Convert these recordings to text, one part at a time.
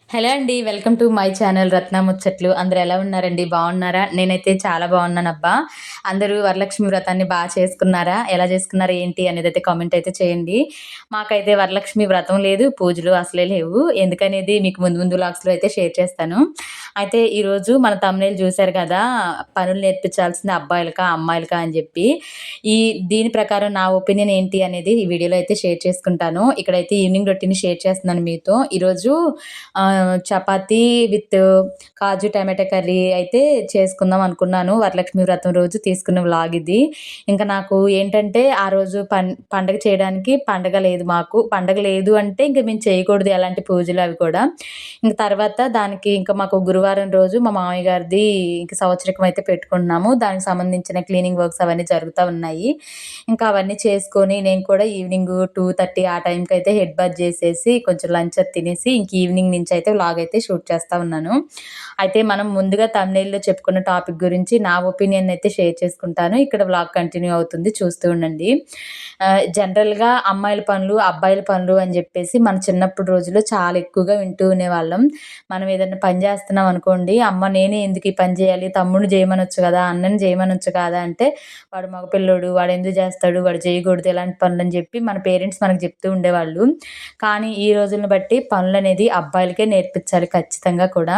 Hello అండి. Welcome to my channel 'రత్న ముచ్చట్లు'. అందరూ ఎలా ఉన్నారండి? బాగున్నారా? నేనైతే చాలా బాగున్నానబ్బా! అందరూ వరలక్ష్మి వ్రతాన్ని చేసుకున్నారా? ఎలా చేసుకున్నారు ఏంటి అనేదైతే కామెంట్ అయితే చేయండి. మాకైతే వరలక్ష్మి వ్రతం లేదు, పూజలు అసలే లేవు. ఎందుకనేది మీకు ముందు ముందు వ్లాగ్స్‌లో అయితే షేర్ చేస్తాను. అయితే ఈరోజు మన థంబ్‌నెయిల్ చూసారు కదా! పనులు నేర్పించాల్సింది అబ్బాయిలకా? అమ్మాయిలకా? అని చెప్పి. ఈ దీని ప్రకారం నా ఒపీనియన్ ఏంటి అనేది ఈ వీడియోలో అయితే షేర్ చేసుకుంటాను. ఇక్కడైతే ఈవినింగ్ రొటీన్ షేర్ చేస్తున్నాను మీతో. ఈరోజు chapati with kaju tomato curry అయితే చేసుకుందాం అనుకున్నాను. వరలక్ష్మి వ్రతం రోజు తీసుకున్న వ్లాగ్ ఇది. ఇంకా నాకు ఏంటంటే ఆ రోజు పండగ చేయడానికి పండగ లేదు మాకు. పండగ లేదు అంటే ఇంక మేము చేయకూడదు ఎలాంటి పూజలు అవి కూడా. ఇంక తర్వాత దానికి ఇంకా మాకు గురువారం రోజు మా మామయ్య గారిది ఇంక సంవత్సరికం అయితే పెట్టుకుంటున్నాము. దానికి సంబంధించిన క్లీనింగ్ వర్క్స్ అవన్నీ జరుగుతా ఉన్నాయి. ఇంకా అవన్నీ చేసుకొని నేను కూడా ఈవినింగ్ 2:30 ఆ టైంకి అయితే హెడ్ బాత్ చేసేసి కొంచెం లంచ్ అది తినేసి ఇంక ఈవినింగ్ నుంచి అయితే వ్లాగ్ అయితే షూట్ చేస్తా ఉన్నాను. అయితే మనం ముందుగా థంబ్‌నెయిల్‌లో చెప్పుకున్న టాపిక్ గురించి నా ఒపీనియన్ అయితే షేర్ చేసుకుంటాను. ఇక్కడ వ్లాగ్ కంటిన్యూ అవుతుంది, చూస్తూ ఉండండి. జనరల్‌గా అమ్మాయిల పనులు, అబ్బాయిల పనులు అని చెప్పేసి మన చిన్నప్పుడు రోజుల్లో చాలా ఎక్కువగా వింటూ ఉండేవాళ్ళం. మనం ఏదైనా పని చేస్తున్నాం అనుకోండి, అమ్మ నేనే ఎందుకు ఈ పని చేయాలి, తమ్ముడిని చేయమనొచ్చు కదా, అన్నని చేయమనొచ్చు కదా అంటే వాడు మగపిల్లోడు, వాడెందుకు చేస్తాడు, వాడు చేయకూడదు ఇలాంటి పనులని చెప్పి మన పేరెంట్స్ మనకు చెప్తూ ఉండేవాళ్ళు. కానీ ఈ రోజులను బట్టి పనులనేది అబ్బాయిలకే నేర్పించాలి ఖచ్చితంగా కూడా.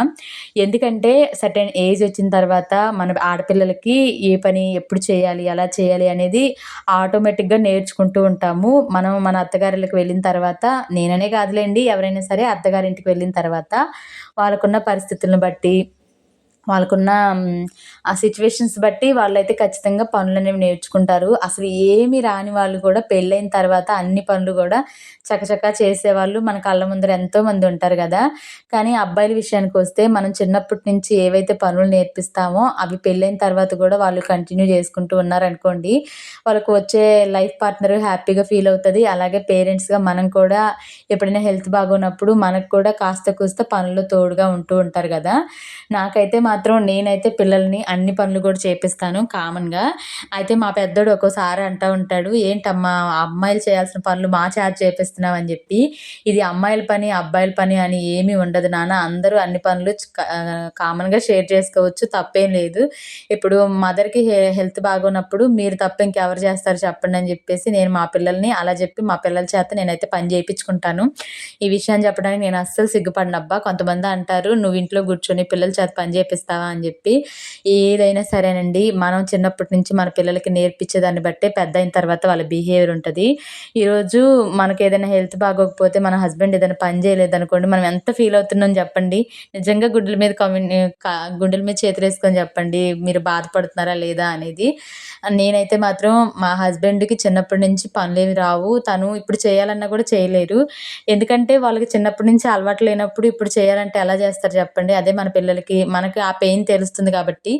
ఎందుకంటే సర్టెన్ ఏజ్ వచ్చిన తర్వాత మన ఆడపిల్లలకి ఏ పని ఎప్పుడు చేయాలి, ఎలా చేయాలి అనేది ఆటోమేటిక్‌గా నేర్చుకుంటూ ఉంటాము. మనం మన అత్తగారిళ్ళకి వెళ్ళిన తర్వాత, నేననే కాదులెండి, ఎవరైనా సరే అత్తగారింటికి వెళ్ళిన తర్వాత వాళ్ళకున్న పరిస్థితులను బట్టి, వాళ్ళకున్న ఆ సిట్యుయేషన్స్ బట్టి వాళ్ళైతే ఖచ్చితంగా పనులనేవి నేర్చుకుంటారు. అసలు ఏమి రాని వాళ్ళు కూడా పెళ్ళైన తర్వాత అన్ని పనులు గూడా చకచకా చేసేవాళ్ళు మన కళ్ళ ముందర ఎంతోమంది ఉంటారు గదా! కానీ అబ్బాయిల విషయానికొస్తే మనం చిన్నప్పటి నుంచి ఏవైతే పనులు నేర్పిస్తామో అవి పెళ్ళైన తర్వాత గూడా వాళ్ళు కంటిన్యూ చేసుకుంటూ ఉన్నారనుకోండి, వాళ్ళకు వచ్చే లైఫ్ పార్ట్నర్ హ్యాపీగా ఫీల్ అవుతది. అలాగే పేరెంట్స్‌గా మనం కూడా ఎప్పుడైనా హెల్త్ బాగోనప్పుడు మనకు కూడా కాస్త కూస్త పనుల్లో తోడుగా ఉంటూ ఉంటారు గదా! నాకైతే మాత్రం నేనైతే పిల్లల్ని అన్ని పనులు కూడా చేపిస్తాను కామన్‌గా. అయితే మా పెద్దోడు ఒక్కోసారి అంటా ఉంటాడు, "ఏంటమ్మా అమ్మాయిలు చేయాల్సిన పనులు మా చేత చేపిస్తున్నావు" అని చెప్పి. ఇది అమ్మాయిల పని, అబ్బాయిల పని అని ఏమీ ఉండదు నాన్న. అందరూ అన్ని పనులు కామన్‌గా షేర్ చేసుకోవచ్చు. తప్పేం లేదు. ఇప్పుడు మదర్‌కి హెల్త్ బాగోనప్పుడు మీరు తప్ప ఇంకెవరు చేస్తారు చెప్పండి అని చెప్పేసి నేను మా పిల్లల్ని అలా చెప్పి మా పిల్లల చేత నేనైతే పని చేపించుకుంటాను. ఈ విషయాన్ని చెప్పడానికి నేను అస్సలు సిగ్గుపడనబ్బా! కొంతమంది అంటారు, "నువ్వు ఇంట్లో కూర్చొని పిల్లల చేత పని చేపిస్తావా?" అని చెప్పి. ఏదైనా సరేనండి, మనం చిన్నప్పటి నుంచి మన పిల్లలకి నేర్పించేదాన్ని బట్టే పెద్దయిన తర్వాత వాళ్ళ బిహేవియర్ ఉంటది. ఈరోజు మనకేదైనా హెల్త్ బాగోకపోతే మన హస్బెండ్ ఏదైనా పని చేయలేదనుకోండి, మనం ఎంత ఫీల్ అవుతున్నాం చెప్పండి? నిజంగా గుండెల మీద చేతులేసుకొని చెప్పండి, మీరు బాధపడుతున్నారా లేదా అనేది. నేనైతే మాత్రం మా హస్బెండ్‌కి చిన్నప్పటి నుంచి పనులేమి రావు. తను ఇప్పుడు చేయాలన్నా కూడా చేయలేరు. ఎందుకంటే వాళ్ళకి చిన్నప్పటి నుంచి అలవాటు లేనప్పుడు ఇప్పుడు చేయాలంటే ఎలా చేస్తారు చెప్పండి? అదే మన పిల్లలకి మనకి ఆ పెయిన్ తెలుస్తుంది కాబట్టి,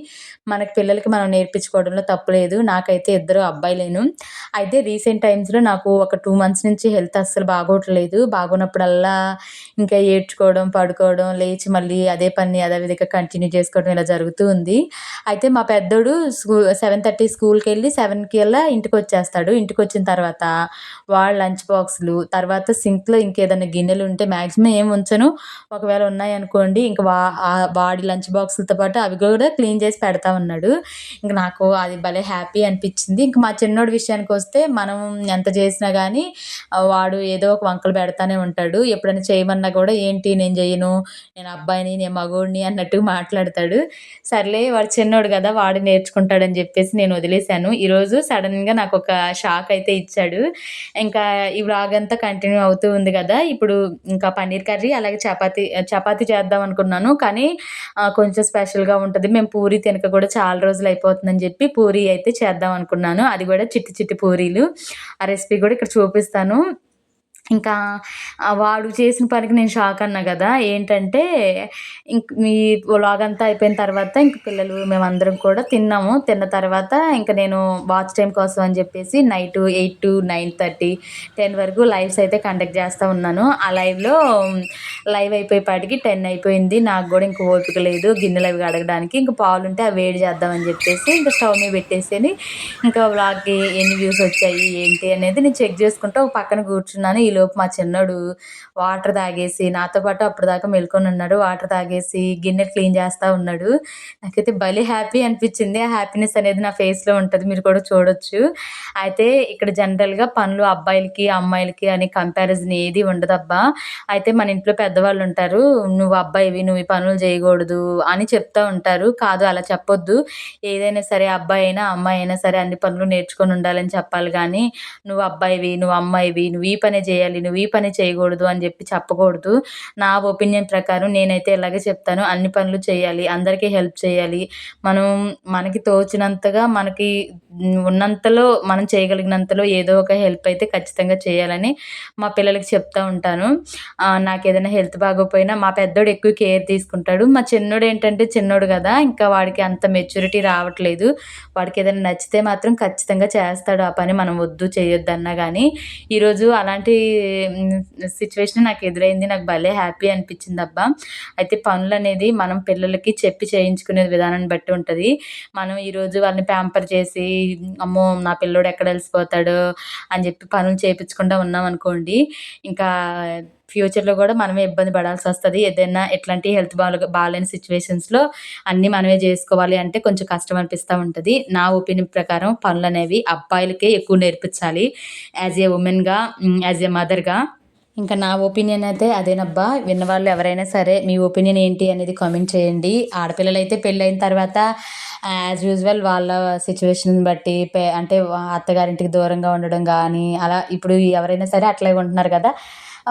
మనకి పిల్లలకి మనం నేర్పించుకోవడంలో తప్పు లేదు. నాకైతే ఇద్దరు అబ్బాయిలేను. అయితే రీసెంట్ టైమ్స్‌లో నాకు ఒక 2 మంత్స్ నుంచి హెల్త్ అస్సలు బాగోట్లేదు. బాగోనప్పుడల్లా ఇంకా ఏడ్చుకోవడం, పడుకోవడం, లేచి మళ్ళీ అదే పని యథావిధిగా కంటిన్యూ చేసుకోవడం ఇలా జరుగుతూ ఉంది. అయితే మా పెద్దోడు 7:30 స్కూల్‌కెళ్ళి 7:00కల్లా ఇంటికొచ్చేస్తాడు. ఇంటికొచ్చిన తర్వాత వాడి లంచ్ బాక్సులు, తర్వాత సింక్‌లో ఇంకేదైనా గిన్నెలుంటే మాక్సిమం ఏమి ఉంచను. ఒకవేళ ఉన్నాయనుకోండి ఇంక వాడి లంచ్ బాక్సులతో పాటు అవి గూడా క్లీన్ చేసి పెడతా ఉన్నాడు. ఇంక నాకు అది భలే హ్యాపీ అనిపిచ్చింది. ఇంక మా చిన్నోడి విషయానికొస్తే మనం ఎంత చేసినా గానీ వాడు ఏదో ఒక వంకలు పెడతానే ఉంటాడు. ఎప్పుడైనా చేయమన్నా గూడా ఏంటి నేను జెయ్యను, నేను అబ్బాయిని, నేను మగోడిని అన్నట్టుగా మాట్లాడతాడు. సర్లే వాడు చిన్నోడు గదా! వాడే నేర్చుకుంటాడని జెప్పేసి నేను వదిలేసాను. ఈరోజు సడెన్‌గా నాకొక షాక్ అయితే ఇచ్చాడు. ఇంకా ఈ వ్లాగ్ అంతా కంటిన్యూ అవుతూ ఉంది గదా! ఇప్పుడు ఇంకా పన్నీర్ కర్రీ అలాగే చపాతీ చేద్దాం అనుకున్నాను. కానీ కొంచెం స్పెషల్‌గా ఉంటది. మేము పూరి తినక కూడా చాలా రోజులయిపోతుందని జెప్పి పూరి అయితే చేద్దాం అనుకున్నాను. అది గూడా చిట్టి చిట్టి పూరీలు. ఆ రెసిపీ గూడా ఇక్కడ చూపిస్తాను. ఇంకా వాడు చేసిన పనికి నేను షాక్ అన్నా గదా! ఏంటంటే మీ వ్లాగంతా అయిపోయిన తర్వాత ఇంక పిల్లలు మేమందరం కూడా తిన్నాము. తిన్న తర్వాత ఇంక నేను వాచ్ టైమ్ కోసం అని జెప్పేసి నైట్ 8-9:30, 10 వరకు లైవ్స్ అయితే కండక్ట్ జేస్తా ఉన్నాను. ఆ లైవ్ అయిపోయేపాటికి 10 అయిపోయింది. నాకు గూడా ఇంక ఓపిక లేదు గిన్నెలవి కడగడానికి. ఇంక పాలుంటే అవి వేడి చేద్దామని జెప్పేసి ఇంక స్టవ్ మీద పెట్టేసేని ఇంకా వ్లాగ్‌కి ఎన్ని వ్యూస్ వచ్చాయి ఏంటి అనేది నేను చెక్ జేసుకుంటూ ఒక పక్కన కూర్చున్నాను. ఈలోపు మా చిన్నోడు వాటర్ తాగేసి నాతో పాటు అప్పటిదాకా మెలుకొనున్నాడు. వాటర్ తాగేసి గిన్నె క్లీన్ చేస్తా ఉన్నాడు. నాకైతే భలే హ్యాపీ అనిపిచ్చింది. ఆ హ్యాపీనెస్ అనేది నా ఫేస్‌లో ఉంటది. మీరు కూడా చూడొచ్చు. అయితే ఇక్కడ జనరల్‌గా పనులు అబ్బాయిలకి, అమ్మాయిలకి అని కంపారిజన్ ఏది ఉండదబ్బా! అయితే మన ఇంట్లో పెద్దవాళ్ళుంటారు. "నువ్వు అబ్బాయివి, నువ్వు ఈ పనులు చేయకూడదు" అని చెప్తా ఉంటారు. కాదు అలా చెప్పొద్దు. ఏదైనా సరే అబ్బాయి అయినా, అమ్మాయి అయినా సరే అన్ని పనులు నేర్చుకొని ఉండాలని చెప్పాలి గానీ, "నువ్వు అబ్బాయివి, నువ్వు అమ్మాయివి, నువ్వు ఈ పనే చేయాలి, నువ్వు ఈ పనే చేయకూడదు" అని చెప్పి చెప్పకూడదు. నా ఒపీనియన్ ప్రకారం నేనైతే ఇలాగే చెప్తాను. అన్ని పనులు చేయాలి. అందరికీ హెల్ప్ చేయాలి. మనం మనకి తోచినంతగా మనకి ఉన్నంతలో మనం చేయగలిగినంతలో ఏదో ఒక హెల్ప్ అయితే ఖచ్చితంగా చేయాలని మా పిల్లలకి చెప్తా ఉంటాను. నాకేదైనా హెల్త్ బాగోపోయినా మా పెద్దోడు ఎక్కువ కేర్ తీసుకుంటాడు. మా చిన్నోడేంటంటే చిన్నోడు గదా! ఇంకా వాడికి అంత మెచ్యూరిటీ రావట్లేదు. వాడికేదైనా నచ్చితే మాత్రం ఖచ్చితంగా చేస్తాడు ఆ పని. మనం వద్దు చేయొద్దన్నా గానీ. ఈరోజు అలాంటి హ్మ్, సిట్యుయేషన్ నాకు ఎదురైంది. నాకు భలే హ్యాపీ అనిపిచ్చిందబ్బా! అయితే పనులనేది మనం పిల్లలకి చెప్పి చేయించుకునే విధానాన్ని బట్టి ఉంటది. మనం ఈరోజు వాళ్ళని ప్యాంపర్ చేసి, అమ్మో! నా పిల్లోడు ఎక్కడ అలసిపోతాడో అని జెప్పి పనులు చేపిచ్చకుండా ఉన్నామనుకోండి, ఇంకా ఫ్యూచర్‌లో గూడా మనమే ఇబ్బంది పడాల్సొస్తది. ఏదైనా ఎట్లాంటి హెల్త్ బాలేని సిట్యుయేషన్స్‌లో అన్నీ మనమే జేసుకోవాలి అంటే కొంచెం కష్టం అనిపిస్తా ఉంటది. నా ఒపీనియన్ ప్రకారం పనులనేవి అబ్బాయిలకే ఎక్కువ నేర్పిచ్చాలి. As a వుమెన్‌గా as a మదర్‌గా. ఇంకా నా ఒపీనియన్ అయితే అదేనబ్బా! విన్నవాళ్ళు ఎవరైనా సరే మీ ఒపీనియన్ ఏంటి అనేది కామెంట్ చేయండి. ఆడపిల్లలైతే పెళ్ళైన తర్వాత యాజ్ యూజువల్ వాళ్ళ సిట్యుయేషన్‌ని బట్టి అంటే అత్తగారింటికి దూరంగా ఉండడం గానీ, అలా ఇప్పుడు ఎవరైనా సరే అట్లాగే ఉంటున్నారు గదా!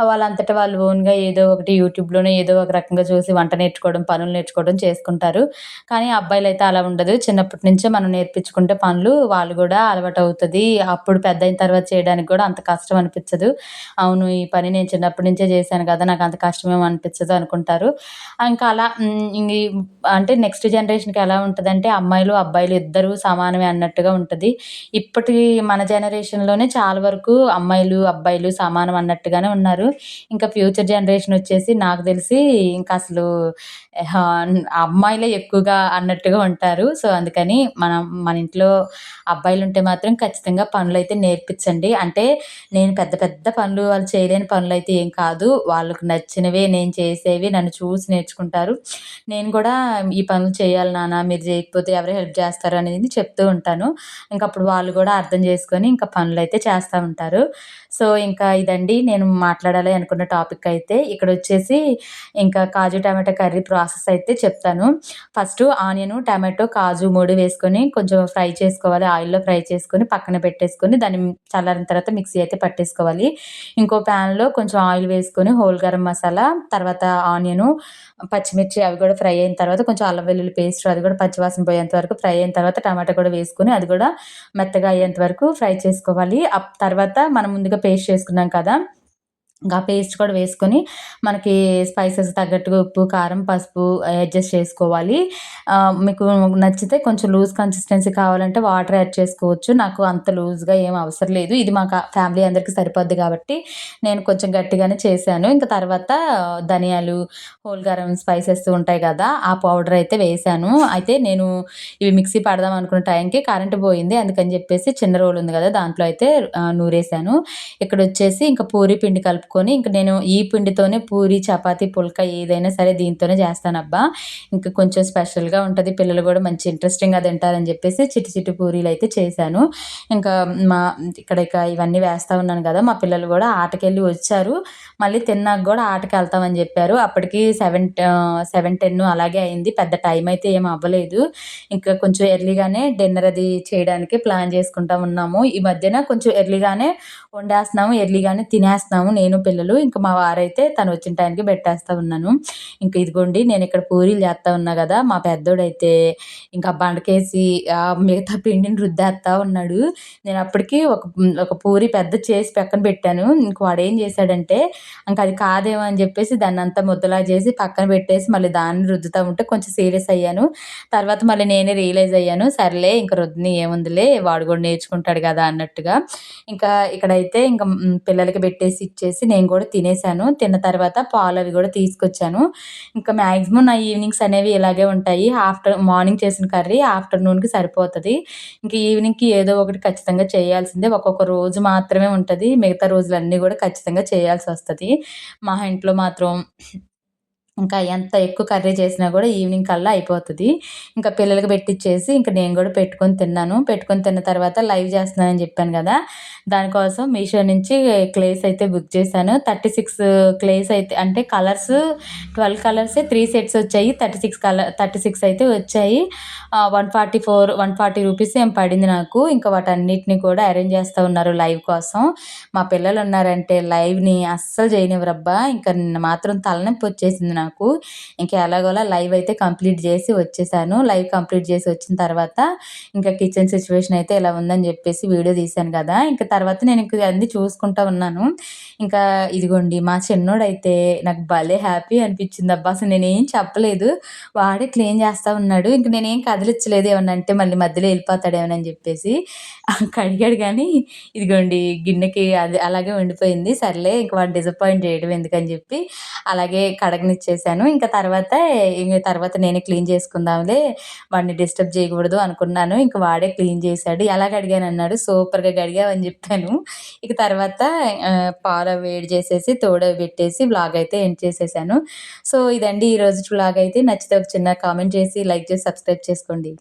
వాళ్ళంతట వాళ్ళు ఓన్‌గా ఏదో ఒకటి యూట్యూబ్‌లోనో ఏదో ఒక రకంగా చూసి వంట నేర్చుకోవడం, పనులు నేర్చుకోవడం చేసుకుంటారు. కానీ అబ్బాయిలైతే అలా ఉండదు. చిన్నప్పటి నుంచే మనం నేర్పించుకుంటే పనులు వాళ్ళు గూడా అలవాటవుతది. అప్పుడు పెద్దయిన తర్వాత చేయడానికి గూడా అంత కష్టం అనిపిచ్చదు. అవును. ఈ పని నేను చిన్నప్పటి నుంచే చేశాను కదా! నాకంత కష్టమేమి అనిపించదు అనుకుంటారు. ఇంకా అలా ఇంగి అంటే నెక్స్ట్ జనరేషన్‌కి ఎలా ఉంటదంటే అమ్మాయిలు, అబ్బాయిలు ఇద్దరూ సమానమే అన్నట్టుగా ఉంటది. ఇప్పటి మన జనరేషన్‌లోనే చాలా వరకు అమ్మాయిలు, అబ్బాయిలు సమానం అన్నట్టుగానే ఉన్నారు. ఇంకా ఫ్యూచర్ జనరేషన్ వచ్చేసి నాకు తెలిసి ఇంకా అసలు అమ్మాయిలే ఎక్కువగా అన్నట్టుగా ఉంటారు. సో, అందుకని మన ఇంట్లో అబ్బాయిలుంటే మాత్రం ఖచ్చితంగా పనులైతే నేర్పించండి. అంటే నేను పెద్ద పెద్ద పనులు వాళ్ళు చేయలేని పనులైతే ఏం కాదు. వాళ్ళకి నచ్చినవే నేను చేసేవి నన్ను చూసి నేర్చుకుంటారు. నేను కూడా ఈ పనులు చేయాలి నాన్న మీరు చేయకపోతే ఎవరు హెల్ప్ చేస్తారు అనేది చెప్తూ ఉంటాను. ఇంకప్పుడు వాళ్ళు కూడా అర్థం చేసుకొని ఇంకా పనులైతే చేస్తా ఉంటారు. సో, ఇంకా ఇదండి నేను మాట్లాడాలి అనుకున్న టాపిక్ అయితే. ఇక్కడొచ్చేసి ఇంకా కాజు టమాటా కర్రీ ప్రాసెస్ అయితే చెప్తాను. ఫస్టు ఆనియను, టమాటో, కాజు 3 వేసుకొని కొంచెం ఫ్రై చేసుకోవాలి. ఆయిల్‌లో ఫ్రై చేసుకొని పక్కన పెట్టేసుకొని దాన్ని చల్లారిన తర్వాత మిక్సీ అయితే పట్టేసుకోవాలి. ఇంకో ప్యాన్‌లో కొంచెం ఆయిల్ వేసుకొని హోల్ గరం మసాలా, తర్వాత ఆనియను, పచ్చిమిర్చి అవి కూడా ఫ్రై అయిన తర్వాత కొంచెం అల్లం వెల్లుల్లి పేస్ట్ అది కూడా పచ్చివాసన పోయేంత వరకు ఫ్రై అయిన తర్వాత టమాటా కూడా వేసుకొని అది కూడా మెత్తగా అయ్యేంత వరకు ఫ్రై చేసుకోవాలి. తర్వాత మనం ముందుగా పేస్ట్ చేసుకున్నాం కదా! ఇంకా ఆ పేస్ట్ కూడా వేసుకొని, మనకి స్పైసెస్ తగ్గట్టుగా ఉప్పు, కారం, పసుపు అడ్జస్ట్ చేసుకోవాలి. మీకు నచ్చితే కొంచెం లూజ్ కన్సిస్టెన్సీ కావాలంటే వాటర్ యాడ్ చేసుకోవచ్చు. నాకు అంత లూజ్‌గా ఏం అవసరం లేదు. ఇది మా ఫ్యామిలీ అందరికి సరిపోద్ది కాబట్టి, నేను కొంచెం గట్టిగానే చేశాను. ఇంక తర్వాత ధనియాలు, హోల్ గరం స్పైసెస్ ఉంటాయి గదా! ఆ పౌడర్ అయితే వేశాను. అయితే నేను ఇవి మిక్సీ పడదాం అనుకున్న టైంకి కరెంట్ పోయింది. అందుకని జెప్పేసి చిన్న రోలు ఉంది గదా! దాంట్లో అయితే నూరేశాను. ఇక్కడొచ్చేసి ఇంక పూరి పిండి కలుపుకొని ఇంక నేను ఈ పిండితోనే పూరి, చపాతీ, పుల్కా ఏదైనా సరే దీంతోనే చేస్తానబ్బా! ఇంక కొంచెం స్పెషల్‌గా ఉంటది. పిల్లలు గూడా మంచి ఇంట్రెస్టింగ్‌గా తింటారని జెప్పేసి చిట్టి చిట్టి పూరీలైతే చేశాను. ఇంకా మా ఇక ఇవన్నీ వేస్తా ఉన్నాను గదా! మా పిల్లలు గూడా ఆటకెళ్ళి వచ్చారు. మళ్ళీ తిన్నాక గూడా ఆటకెళ్తామని జెప్పారు. అప్పటికి 7, 10 అలాగే అయింది. పెద్ద టైమయితే ఏమి అవ్వలేదు. ఇంకా కొంచెం ఎర్లీగానే డిన్నర్ అది చేయడానికి ప్లాన్ చేసుకుంటా ఉన్నాము. ఈ మధ్యన కొంచెం ఎర్లీగానే వండేస్తున్నాము. ఎర్లీగానే తినేస్తున్నాము నేను, పిల్లలు. ఇంక మా వారైతే తనొచ్చిన టైంకి బెట్టేస్తా ఉన్నాను. ఇంక ఇదిగోండి నేనిక్కడ పూరీలు చేత్తా ఉన్నా గదా! మా పెద్దోడైతే ఇంకా బండకేసి మిగతా పిండిని రుద్దేత్తా ఉన్నాడు. నేనప్పటికి ఒక పూరి పెద్దది చేసి పక్కన పెట్టాను. ఇంక వాడేం జేశాడంటే, ఇంక అది కాదేమో అని జెప్పేసి దాన్నంతా ముద్దలా జేసి పక్కన పెట్టేసి మళ్ళీ దాన్ని రుద్దుతా ఉంటే కొంచెం సీరియస్ అయ్యాను. తర్వాత మళ్ళీ నేనే రియలైజ్ అయ్యాను. సర్లే ఇంక రుద్దనీ ఏముందిలే వాడు గూడా నేర్చుకుంటాడు గదా! అన్నట్టుగా. ఇంకా ఇక్కడైతే ఇంక పిల్లలకి పెట్టేసి ఇచ్చేసి నేను కూడా తినేసాను. తిన్న తర్వాత పాలవి కూడా తీసుకొచ్చాను. ఇంకా మ్యాక్సిమం నా ఈవినింగ్స్ అనేవి ఇలాగే ఉంటాయి. మార్నింగ్ చేసిన కర్రీ ఆఫ్టర్‌నూన్‌కి సరిపోతది. ఇంక ఈవినింగ్‌కి ఏదో ఒకటి ఖచ్చితంగా చేయాల్సిందే. ఒక్కొక్క రోజు మాత్రమే ఉంటది. మిగతా రోజులన్నీ గూడా ఖచ్చితంగా చేయాల్సొస్తది. మా ఇంట్లో మాత్రం ఇంకా ఎంత ఎక్కువ కర్రీ చేసినా గూడా ఈవినింగ్ కల్లా అయిపోతది. ఇంకా పిల్లలకి పెట్టిచ్చేసి ఇంక నేను గూడా పెట్టుకొని తిన్నాను. పెట్టుకొని తిన్న తర్వాత లైవ్ చేస్తున్నానని జెప్పాను గదా! దానికోసం మీషో నుంచి క్లేస్ అయితే బుక్ చేశాను. 36 క్లేస్ అయితే అంటే కలర్స్ 12 కలర్సే 3 సెట్స్ వచ్చాయి. 36 అయితే వచ్చాయి. 144, 140 రూపీస్ ఏమో పడింది నాకు. ఇంకా వాటన్నిటిని కూడా అరేంజ్ చేస్తా ఉన్నారు లైవ్ కోసం. మా పిల్లలున్నారంటే లైవ్‌ని అస్సలు చేయనివ్వరబ్బా! ఇంక నిన్న మాత్రం తలనొప్పొచ్చేసింది నాకు. ఇంక ఎలాగోలా లైవ్ అయితే కంప్లీట్ జేసి వచ్చేసాను. లైవ్ కంప్లీట్ జేసి వచ్చిన తర్వాత ఇంకా కిచెన్ సిట్యుయేషన్ అయితే ఇలా ఉందని జెప్పేసి వీడియో తీశాను గదా! ఇంక తర్వాత నేను ఇంక అన్నీ చూసుకుంటా ఉన్నాను. ఇంకా ఇదిగోండి మా చిన్నోడైతే నాకు భలే హ్యాపీ అనిపించిందబ్బా! అసలు నేనేం చెప్పలేదు. వాడే క్లీన్ చేస్తా ఉన్నాడు. ఇంక నేనేం కదిలిచ్చలేదు. ఏమన్నా అంటే మళ్ళీ మధ్యలో ఎళ్ళిపోతాడేమోనని జెప్పేసి. కడిగాడు గానీ ఇదిగోండి గిన్నెకి అది అలాగే ఉండిపోయింది. సర్లే ఇంక వాడిని డిసప్పాయింట్ చేయడం ఎందుకని జెప్పి అలాగే కడగనిచ్చేసాను. తర్వాత నేనే క్లీన్ చేసుకుందాంలే వాడిని డిస్టర్బ్ చేయకూడదు అనుకున్నాను. ఇంక వాడే క్లీన్ చేశాడు. ఎలా కడిగానన్నాడు. సూపర్‌గా కడిగావని జెప్పాను. ఇక తర్వాత పాలవి వేడి చేసేసి తోడవి పెట్టేసి వ్లాగ్ అయితే ఎండ్ చేసేసాను. సో, ఇదండి ఈరోజు వ్లాగ్ అయితే. నచ్చితే ఒక చిన్న కామెంట్ చేసి, లైక్ చేసి, సబ్స్క్రైబ్ చేసుకోండి.